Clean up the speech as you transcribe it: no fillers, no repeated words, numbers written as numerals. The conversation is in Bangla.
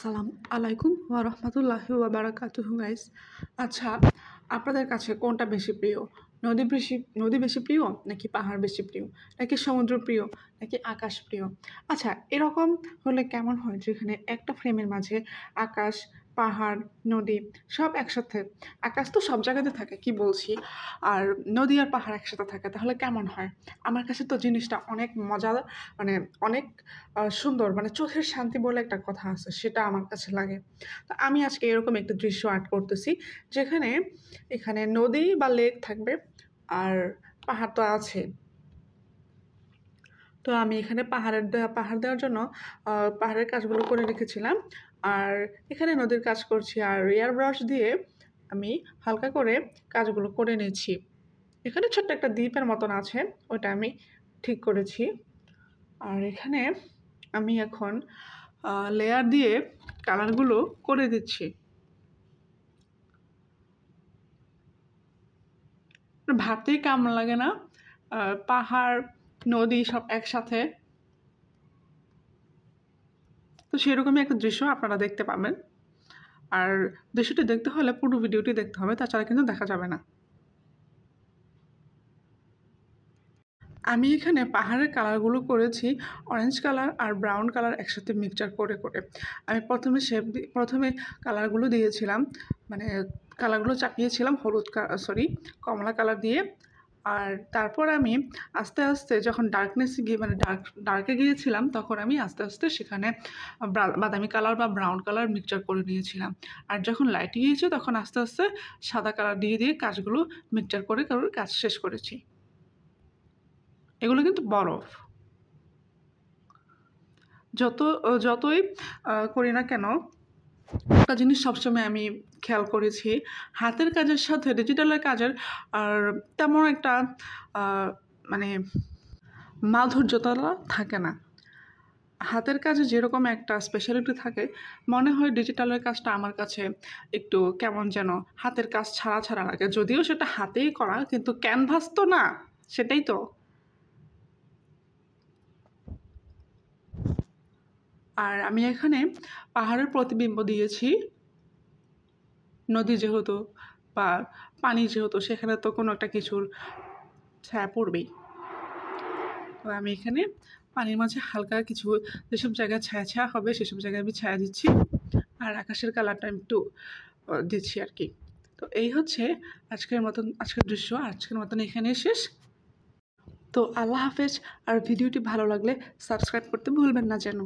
আসসালামু আলাইকুম ওয়া রাহমাতুল্লাহি ওয়া বারাকাতুহু গাইস। আচ্ছা, আপনাদের কাছে কোনটা বেশি প্রিয়? নদী বেশি প্রিয় নাকি পাহাড় বেশি প্রিয়? নাকি সমুদ্র প্রিয় নাকি আকাশ প্রিয়? আচ্ছা, এরকম হলে কেমন হয় যেখানে একটা ফ্রেমের মাঝে আকাশ, পাহাড়, নদী সব একসাথে। আকাশ তো সব জায়গাতে থাকে, কি বলছি, আর নদী আর পাহাড় একসাথে থাকে, তাহলে কেমন হয়? আমার কাছে তো জিনিসটা অনেক মজা, মানে অনেক সুন্দর, মানে চোখের শান্তি বলে একটা কথা আছে, সেটা আমার কাছে লাগে। তো আমি আজকে এরকম একটা দৃশ্য আর্ট করতেছি, যেখানে এখানে নদী বা লেক থাকবে আর পাহাড় তো আছে। তো আমি এখানে পাহাড় দেওয়ার জন্য পাহাড়ের কাজগুলো করে রেখেছিলাম, আর এখানে নদীর কাজ করছি, আর এয়ার ব্রাশ দিয়ে আমি হালকা করে কাজগুলো করে নিয়েছি। এখানে ছোট্ট একটা দ্বীপের মতন আছে, ওটা আমি ঠিক করেছি। আর এখানে আমি এখন লেয়ার দিয়ে কালারগুলো করে দিচ্ছি। ভাবতেই কেমন লাগে না, পাহাড় নদী সব একসাথে। তো সেরকমই একটা দৃশ্য আপনারা দেখতে পাবেন, আর দৃশ্যটি দেখতে হলে পুরো ভিডিওটি দেখতে হবে, তাছাড়া কিন্তু দেখা যাবে না। আমি এখানে পাহাড়ের কালারগুলো করেছি অরেঞ্জ কালার আর ব্রাউন কালার একসাথে মিক্সচার করে করে। আমি প্রথমে কালারগুলো দিয়েছিলাম, মানে কালারগুলো চাপিয়েছিলাম কমলা কালার দিয়ে। আর তারপর আমি আস্তে আস্তে যখন ডার্কে গিয়েছিলাম, তখন আমি আস্তে আস্তে সেখানে বাদামি কালার বা ব্রাউন কালার মিক্সচার করে নিয়েছিলাম। আর যখন লাইটে গিয়েছে তখন আস্তে আস্তে সাদা কালার দিয়ে দিয়ে কাজগুলো মিক্সচার করে কাজ শেষ করেছি। এগুলো কিন্তু বরফ। যতই করি না কেন, একটা জিনিস সবসময় আমি খেয়াল করেছি, হাতের কাজের সাথে ডিজিটালের কাজের আর তেমন একটা মানে মাধুর্যতা থাকে না। হাতের কাজে যেরকম একটা স্পেশালিটি থাকে, মনে হয় ডিজিটালের কাজটা আমার কাছে একটু কেমন যেন হাতের কাজ ছাড়া ছাড়া লাগে। যদিও সেটা হাতেই করা, কিন্তু ক্যানভাস তো না, সেটাই তো। আর আমি এখানে পাহাড়ের প্রতিবিম্ব দিয়েছি। নদী যেহেতু বা পানি যেহেতু, সেখানে তো কোনো একটা কিছুর ছায়া পড়বেই। তো আমি এখানে পানির মাঝে হালকা কিছু যেসব জায়গায় ছায়া ছায়া হবে সেসব জায়গায় আমি ছায়া দিচ্ছি, আর আকাশের কালারটা আমি একটু দিচ্ছি আর কি। তো এই হচ্ছে আজকের দৃশ্য। আজকের মতন এখানে শেষ। তো আল্লাহ হাফেজ। আর ভিডিওটি ভালো লাগলে সাবস্ক্রাইব করতে ভুলবেন না যেন।